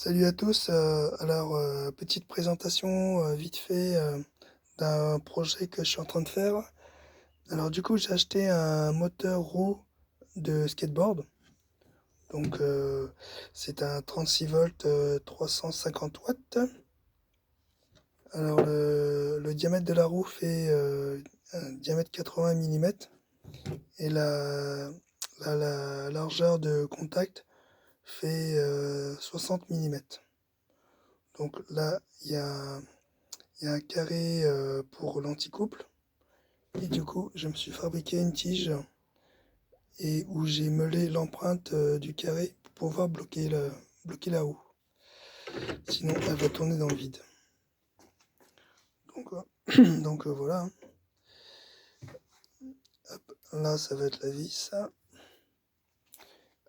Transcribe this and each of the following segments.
Salut à tous, petite présentation vite fait d'un projet que je suis en train de faire. Alors du coup j'ai acheté un moteur roue de skateboard, donc c'est un 36 volts 350 watts. Alors le diamètre de la roue fait un diamètre 80 mm et la largeur de contact fait 60 mm. Donc là il y a un carré pour l'anticouple. Et du coup, je me suis fabriqué une tige et où j'ai meulé l'empreinte du carré pour pouvoir bloquer la roue. Sinon, elle va tourner dans le vide. Donc, voilà. Hop, là, ça va être la vis.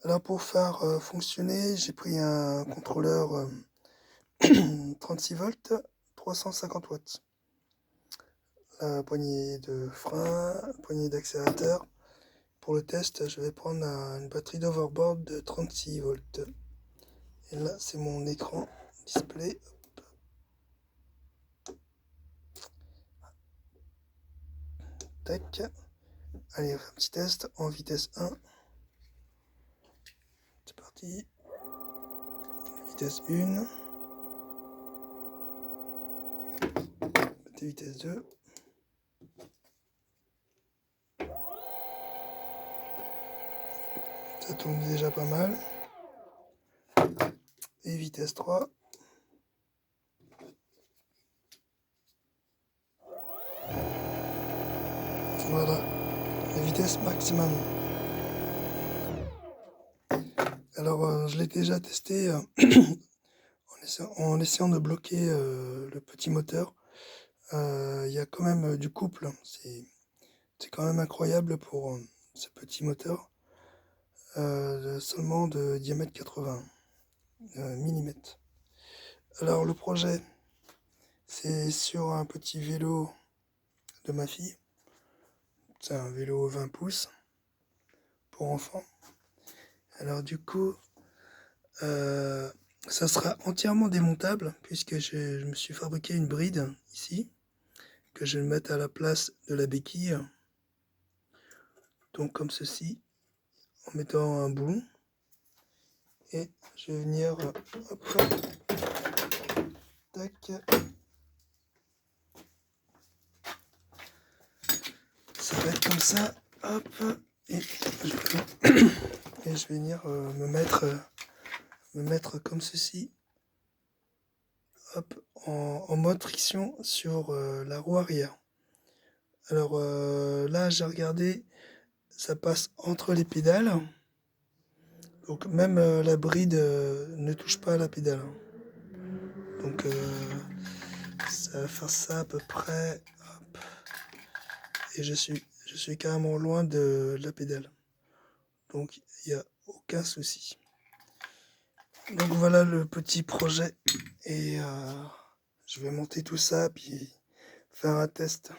Alors, pour faire fonctionner, j'ai pris un contrôleur 36 volts, 350 watts. La poignée de frein, poignée d'accélérateur. Pour le test, je vais prendre une batterie d'overboard de 36 volts. Et là, c'est mon écran display. Tac. Allez, on fait un petit test en vitesse 1. C'est parti. Vitesse 1. Vitesse 2. Ça tourne déjà pas mal. Et vitesse 3. Voilà, la vitesse maximum. Alors, je l'ai déjà testé en essayant de bloquer le petit moteur. Il y a quand même du couple. C'est quand même incroyable pour ce petit moteur. Seulement de diamètre 80 mm. Alors, le projet, c'est sur un petit vélo de ma fille. C'est un vélo 20 pouces pour enfants. Alors du coup, ça sera entièrement démontable puisque je me suis fabriqué une bride ici que je vais mettre à la place de la béquille. Donc comme ceci, en mettant un boulon. Et je vais venir, hop, tac. Ça va être comme ça, hop, et je vais venir me mettre comme ceci, hop, en mode friction sur la roue arrière. Alors là, j'ai regardé, ça passe entre les pédales. Donc même la bride ne touche pas à la pédale. Donc ça va faire ça à peu près. Hop, et je suis carrément loin de la pédale. Donc il n'y a aucun souci. Donc voilà le petit projet. Et je vais monter tout ça puis faire un test.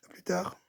À plus tard.